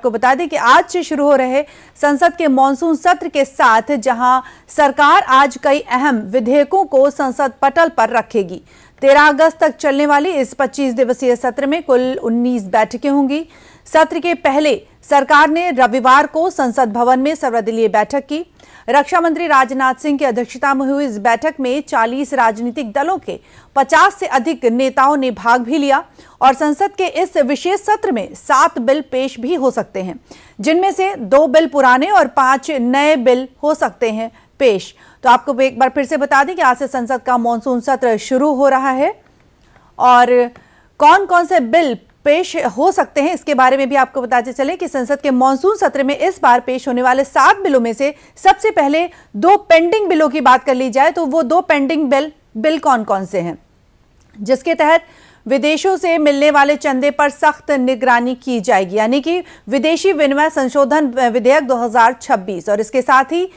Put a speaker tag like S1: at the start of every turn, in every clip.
S1: को बता दें कि आज से शुरू हो रहे संसद के मॉनसून सत्र के साथ जहां सरकार आज कई अहम विधेयकों को संसद पटल पर रखेगी। 13 अगस्त तक चलने वाली इस 25 दिवसीय सत्र में कुल 19 बैठकें होंगी। सत्र के पहले सरकार ने रविवार को संसद भवन में सर्वदलीय बैठक की। रक्षा मंत्री राजनाथ सिंह की अध्यक्षता में हुई इस बैठक में 40 राजनीतिक दलों के 50 से अधिक नेताओं ने भाग भी लिया और संसद के इस विशेष सत्र में 7 बिल पेश भी हो सकते हैं, जिनमें से 2 बिल पुराने और 5 नए बिल हो सकते हैं पेश। तो आपको एक बार फिर से बता दें कि आज से संसद का मॉनसून सत्र शुरू हो रहा है और कौन कौन से बिल पेश हो सकते हैं इसके बारे में भी आपको बताते चले कि संसद के मॉनसून सत्र में इस बार पेश होने वाले 7 बिलों में से सबसे पहले 2 पेंडिंग बिलों की बात कर ली जाए तो वो 2 पेंडिंग बिल कौन कौन से हैं, जिसके तहत विदेशों से मिलने वाले चंदे पर सख्त निगरानी की जाएगी, यानी कि विदेशी विनिमय संशोधन विधेयक 2026 और इसके साथ ही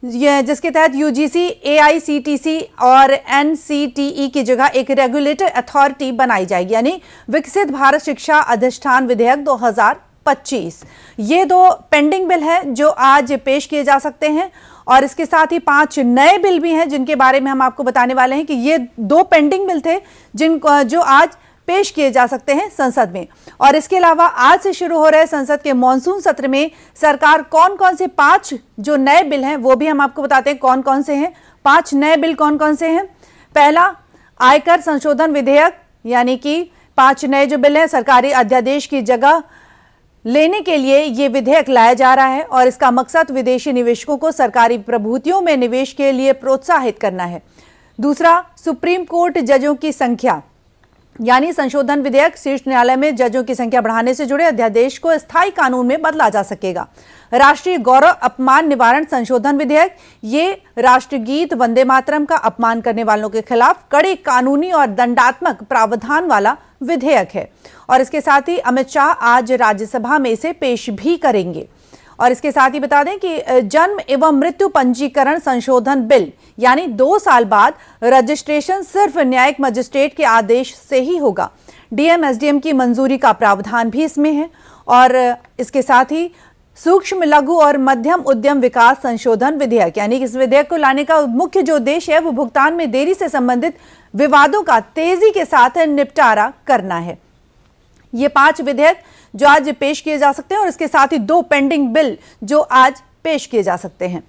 S1: जिसके तहत यूजीसी, एआईसीटीसी और एनसीटीई की जगह एक रेगुलेटर अथॉरिटी बनाई जाएगी, यानी विकसित भारत शिक्षा अधिष्ठान विधेयक 2025। ये 2 पेंडिंग बिल हैं जो आज पेश किए जा सकते हैं और इसके साथ ही 5 नए बिल भी हैं जिनके बारे में हम आपको बताने वाले हैं कि ये 2 पेंडिंग बिल थे जो आज पेश किए जा सकते हैं संसद में। और इसके अलावा आज से शुरू हो रहे संसद के मॉनसून सत्र में सरकार कौन कौन से 5 जो नए बिल हैं वो भी हम आपको बताते हैं कौन कौन से हैं। 5 नए बिल कौन कौन से हैं। पहला, आयकर संशोधन विधेयक, यानी कि 5 नए जो बिल हैं सरकारी अध्यादेश की जगह लेने के लिए ये विधेयक लाया जा रहा है और इसका मकसद विदेशी निवेशकों को सरकारी प्रभूतियों में निवेश के लिए प्रोत्साहित करना है। दूसरा, सुप्रीम कोर्ट जजों की संख्या, यानी संशोधन विधेयक शीर्ष न्यायालय में जजों की संख्या बढ़ाने से जुड़े अध्यादेश को स्थायी कानून में बदला जा सकेगा। राष्ट्रीय गौरव अपमान निवारण संशोधन विधेयक, ये राष्ट्रगीत वंदे मातरम का अपमान करने वालों के खिलाफ कड़े कानूनी और दंडात्मक प्रावधान वाला विधेयक है और इसके साथ ही अमित शाह आज राज्यसभा में इसे पेश भी करेंगे। और इसके साथ ही बता दें कि जन्म एवं मृत्यु पंजीकरण संशोधन बिल, यानी 2 साल बाद रजिस्ट्रेशन सिर्फ न्यायिक मजिस्ट्रेट के आदेश से ही होगा। डीएम एसडीएम की मंजूरी का प्रावधान भी इसमें है और इसके साथ ही सूक्ष्म लघु और मध्यम उद्यम विकास संशोधन विधेयक, यानी कि इस विधेयक को लाने का मुख्य जो उद्देश्य है वो भुगतान में देरी से संबंधित विवादों का तेजी के साथ निपटारा करना है। ये 5 विधेयक जो आज पेश किए जा सकते हैं और इसके साथ ही 2 पेंडिंग बिल जो आज पेश किए जा सकते हैं।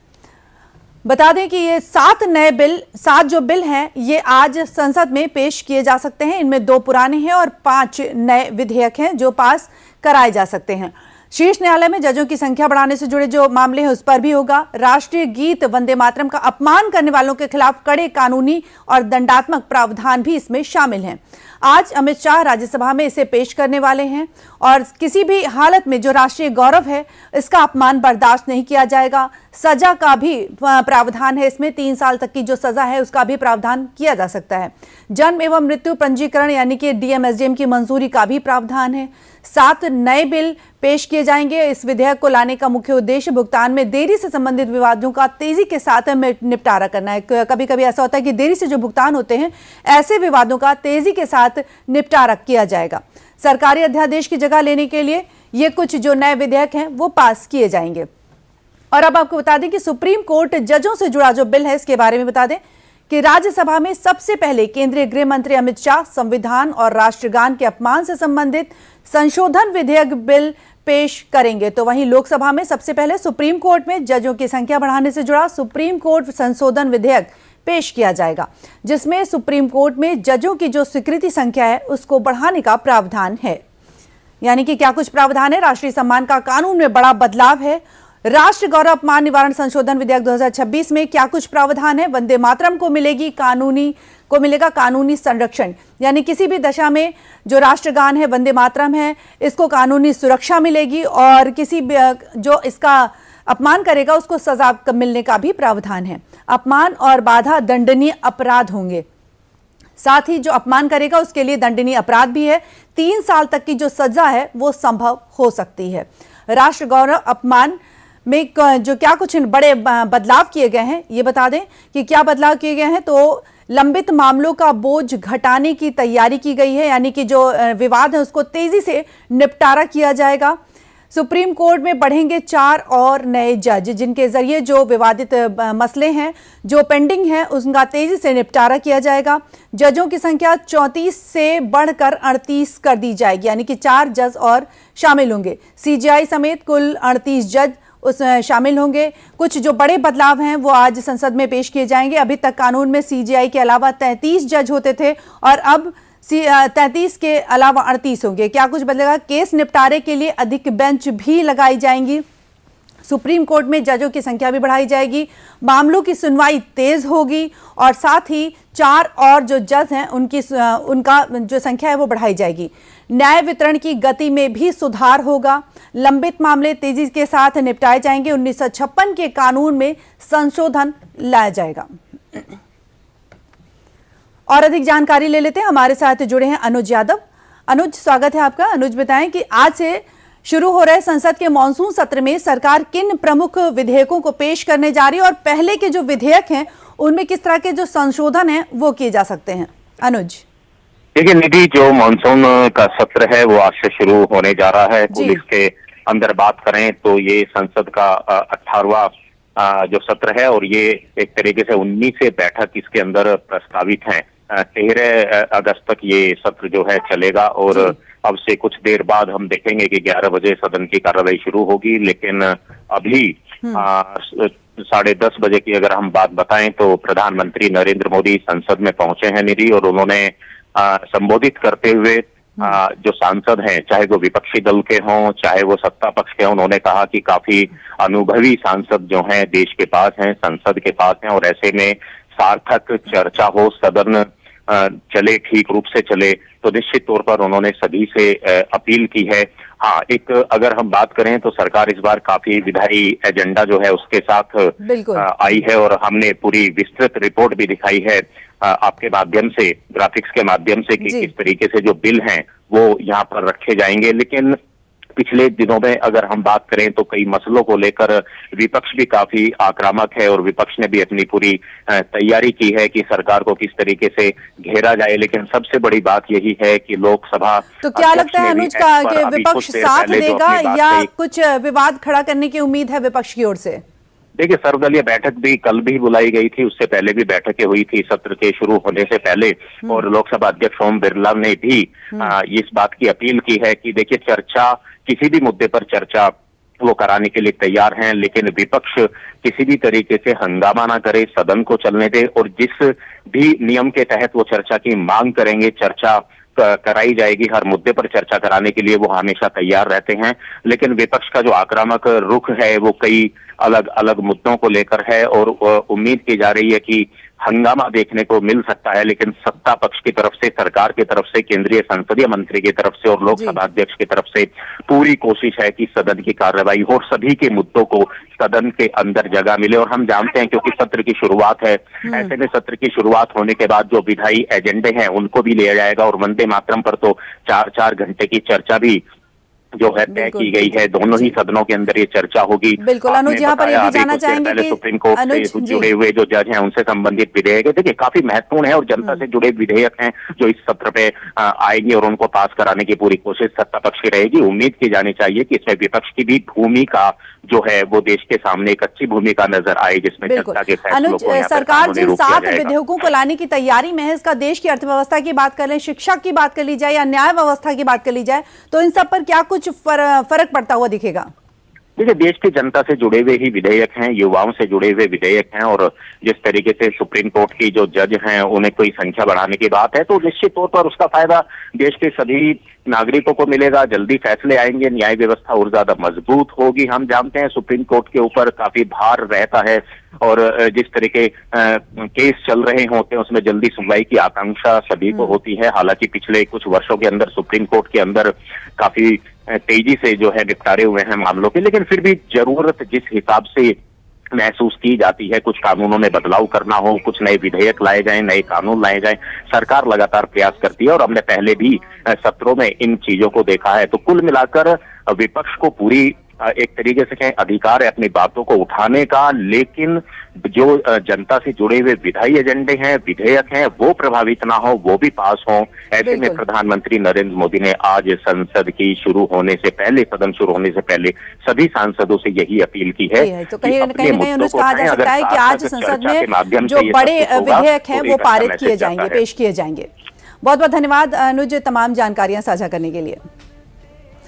S1: बता दें कि ये 7 जो बिल हैं ये आज संसद में पेश किए जा सकते हैं। इनमें 2 पुराने हैं और 5 नए विधेयक हैं जो पास कराए जा सकते हैं। शीर्ष न्यायालय में जजों की संख्या बढ़ाने से जुड़े जो मामले हैं उस पर भी होगा। राष्ट्रीय गीत वंदे मातरम का अपमान करने वालों के खिलाफ कड़े कानूनी और दंडात्मक प्रावधान भी इसमें शामिल हैं। आज अमित शाह राज्यसभा में इसे पेश करने वाले हैं और किसी भी हालत में जो राष्ट्रीय गौरव है इसका अपमान बर्दाश्त नहीं किया जाएगा। सजा का भी प्रावधान है इसमें, 3 साल तक की जो सजा है उसका भी प्रावधान किया जा सकता है। जन्म एवं मृत्यु पंजीकरण, यानी कि डीएम एसडीएम की मंजूरी का भी प्रावधान है। 7 नए बिल पेश किए जाएंगे। इस विधेयक को लाने का मुख्य उद्देश्य भुगतान में देरी से संबंधित विवादों का तेजी के साथ निपटारा करना है। कभी कभी ऐसा होता है कि देरी से जो भुगतान होते हैं ऐसे विवादों का तेजी के साथ निपटारा किया जाएगा। सरकारी अध्यादेश की जगह लेने के लिए ये कुछ जो नए विधेयक हैं वो पास किए जाएंगे। और अब आपको बता दें कि सुप्रीम कोर्ट जजों से जुड़ा जो बिल है इसके बारे में बता दें कि राज्यसभा में सबसे पहले केंद्रीय गृह मंत्री अमित शाह संविधान और राष्ट्रगान के अपमान से संबंधित संशोधन विधेयक बिल पेश करेंगे, तो वहीं लोकसभा में सबसे पहले सुप्रीम कोर्ट में जजों की संख्या बढ़ाने से जुड़ा सुप्रीम कोर्ट संशोधन विधेयक पेश किया जाएगा, जिसमें सुप्रीम कोर्ट में जजों की जो स्वीकृति संख्या है उसको बढ़ाने का प्रावधान है। यानी कि क्या कुछ प्रावधान है। राष्ट्रीय सम्मान का कानून में बड़ा बदलाव है। राष्ट्रीय गौरव अपमान निवारण संशोधन विधेयक 2026 में क्या कुछ प्रावधान है। वंदे मातरम को मिलेगा कानूनी संरक्षण, यानी किसी भी दशा में जो राष्ट्रगान है वंदे मातरम है इसको कानूनी सुरक्षा मिलेगी और किसी जो इसका अपमान करेगा उसको सजा मिलने का भी प्रावधान है। अपमान और बाधा दंडनीय अपराध होंगे। साथ ही जो अपमान करेगा उसके लिए दंडनीय अपराध भी है। 3 साल तक की जो सजा है वो संभव हो सकती है। राष्ट्र गौरव अपमान में जो क्या कुछ बड़े बदलाव किए गए हैं ये बता दें कि क्या बदलाव किए गए हैं। तो लंबित मामलों का बोझ घटाने की तैयारी की गई है, यानी कि जो विवाद है उसको तेजी से निपटारा किया जाएगा। सुप्रीम कोर्ट में बढ़ेंगे 4 और नए जज, जिनके जरिए जो विवादित मसले हैं, जो पेंडिंग हैं, उनका तेजी से निपटारा किया जाएगा। जजों की संख्या 34 से बढ़कर 38 कर दी जाएगी, यानी कि 4 जज और शामिल होंगे। सीजेआई समेत कुल 38 जज उसमें शामिल होंगे। कुछ जो बड़े बदलाव हैं वो आज संसद में पेश किए जाएंगे। अभी तक कानून में सीजेआई के अलावा 33 जज होते थे और अब 33 के अलावा 38 होंगे। क्या कुछ बदलेगा? केस निपटारे के लिए अधिक बेंच भी लगाई जाएंगी। सुप्रीम कोर्ट में जजों की संख्या भी बढ़ाई जाएगी। मामलों की सुनवाई तेज होगी और साथ ही 4 और जो जज हैं उनका जो संख्या है वो बढ़ाई जाएगी। न्याय वितरण की गति में भी सुधार होगा। लंबित मामले तेजी के साथ निपटाए जाएंगे। 1956 के कानून में संशोधन लाया जाएगा। और अधिक जानकारी ले लेते हैं। हमारे साथ जुड़े हैं अनुज यादव। अनुज, स्वागत है आपका। अनुज, बताएं कि आज से शुरू हो रहे संसद के मॉनसून सत्र में सरकार किन प्रमुख विधेयकों को पेश करने जा रही है और पहले के जो विधेयक हैं उनमें किस तरह के जो संशोधन हैं वो किए जा सकते हैं? अनुज,
S2: देखिए निधि, जो मानसून का सत्र है वो आज से शुरू होने जा रहा है। पुलिस के अंदर बात करें तो ये संसद का 18वां जो सत्र है और ये एक तरीके से 19 बैठक इसके अंदर प्रस्तावित है। 13 अगस्त तक ये सत्र जो है चलेगा और अब से कुछ देर बाद हम देखेंगे कि 11 बजे सदन की कार्रवाई शुरू होगी। लेकिन अभी 10:30 बजे की अगर हम बात बताएं तो प्रधानमंत्री नरेंद्र मोदी संसद में पहुंचे हैं निधि, और उन्होंने संबोधित करते हुए जो सांसद हैं, चाहे वो विपक्षी दल के हों चाहे वो सत्ता पक्ष के हों, उन्होंने कहा कि काफी अनुभवी सांसद जो हैं देश के पास हैं, संसद के पास हैं और ऐसे में सार्थक चर्चा हो, सदन चले, ठीक रूप से चले, तो निश्चित तौर पर उन्होंने सभी से अपील की है। हाँ, एक अगर हम बात करें तो सरकार इस बार काफी विधायी एजेंडा जो है उसके साथ आई है और हमने पूरी विस्तृत रिपोर्ट भी दिखाई है आपके माध्यम से, ग्राफिक्स के माध्यम से, कि किस तरीके से जो बिल हैं वो यहाँ पर रखे जाएंगे। लेकिन पिछले दिनों में अगर हम बात करें तो कई मसलों को लेकर विपक्ष भी काफी आक्रामक है और विपक्ष ने भी अपनी पूरी तैयारी की है कि सरकार को किस तरीके से घेरा जाए। लेकिन सबसे बड़ी बात यही है कि लोकसभा, तो क्या लगता है अनुज का कि विपक्ष साथ देगा या कुछ विवाद खड़ा करने की उम्मीद है विपक्ष की ओर से? देखिए, सर्वदलीय बैठक भी कल भी बुलाई गई थी, उससे पहले भी बैठकें हुई थी सत्र के शुरू होने से पहले, और लोकसभा अध्यक्ष ओम बिरला ने भी इस बात की अपील की है कि देखिए, चर्चा, किसी भी मुद्दे पर चर्चा वो कराने के लिए तैयार हैं, लेकिन विपक्ष किसी भी तरीके से हंगामा ना करे, सदन को चलने दे और जिस भी नियम के तहत वो चर्चा की मांग करेंगे, चर्चा कराई जाएगी। हर मुद्दे पर चर्चा कराने के लिए वो हमेशा तैयार रहते हैं। लेकिन विपक्ष का जो आक्रामक रुख है वो कई अलग अलग मुद्दों को लेकर है और उम्मीद की जा रही है कि हंगामा देखने को मिल सकता है। लेकिन सत्ता पक्ष की तरफ से, सरकार की तरफ से, केंद्रीय संसदीय मंत्री की तरफ से और लोकसभा अध्यक्ष की तरफ से पूरी कोशिश है कि सदन की कार्रवाई हो और सभी के मुद्दों को सदन के अंदर जगह मिले। और हम जानते हैं क्योंकि सत्र की शुरुआत है, ऐसे में सत्र की शुरुआत होने के बाद जो विधायी एजेंडे हैं उनको भी लिया जाएगा और वंदे मातरम पर तो 4-4 घंटे की चर्चा भी जो है तय की गई है। दोनों ही सदनों के अंदर ये चर्चा होगी। बिल्कुल अनुज, यहाँ पर ये भी जानना चाहेंगे कि सुप्रीम कोर्ट से जुड़े हुए जो जज हैं उनसे संबंधित विधेयक है, देखिए काफी महत्वपूर्ण है और जनता से जुड़े विधेयक हैं जो इस सत्र पे आएंगे और उनको पास कराने की पूरी कोशिश सत्ता पक्ष की रहेगी। उम्मीद की जानी चाहिए कि इसमें विपक्ष की भी भूमिका जो है वो देश के सामने एक अच्छी भूमिका नजर आए, जिसमें जनता के फैसलों को सरकार जिन 7 विधेयकों को लाने की तैयारी में है, इसका देश की अर्थव्यवस्था की बात कर लें, शिक्षा की बात कर ली जाए या न्याय व्यवस्था की बात कर ली जाए, तो इन सब पर क्या कुछ फर्क पड़ता हुआ दिखेगा? देखिए, देश की जनता से जुड़े हुए ही विधेयक हैं, युवाओं से जुड़े हुए विधेयक हैं और जिस तरीके से सुप्रीम कोर्ट की जो जज हैं उन्हें कोई संख्या बढ़ाने की बात है तो निश्चित तौर पर उसका फायदा देश के सभी नागरिकों को मिलेगा। जल्दी फैसले आएंगे, न्याय व्यवस्था और ज्यादा मजबूत होगी। हम जानते हैं सुप्रीम कोर्ट के ऊपर काफी भार रहता है और जिस तरीके केस चल रहे होते हैं उसमें जल्दी सुनवाई की आकांक्षा सभी को होती है। हालांकि पिछले कुछ वर्षों के अंदर सुप्रीम कोर्ट के अंदर काफी तेजी से जो है निपटारे हुए हैं मामलों के, लेकिन फिर भी जरूरत जिस हिसाब से महसूस की जाती है, कुछ कानूनों में बदलाव करना हो, कुछ नए विधेयक लाए जाएं, नए कानून लाए जाएं, सरकार लगातार प्रयास करती है और हमने पहले भी सत्रों में इन चीजों को देखा है। तो कुल मिलाकर विपक्ष को पूरी एक तरीके से कहें अधिकार है अपनी बातों को उठाने का, लेकिन जो जनता से जुड़े हुए विधायी एजेंडे हैं, विधेयक हैं, वो प्रभावित ना हो, वो भी पास हों। ऐसे में प्रधानमंत्री नरेंद्र मोदी ने आज संसद की शुरू होने से पहले, सदन शुरू होने से पहले सभी सांसदों से यही अपील की है।
S1: तो कहीं न कहीं कहा जा सकता है कि आज संसद में जो बड़े विधेयक हैं वो पारित किए जाएंगे, पेश किए जाएंगे। बहुत बहुत धन्यवाद अनुज तमाम जानकारियां साझा करने के लिए।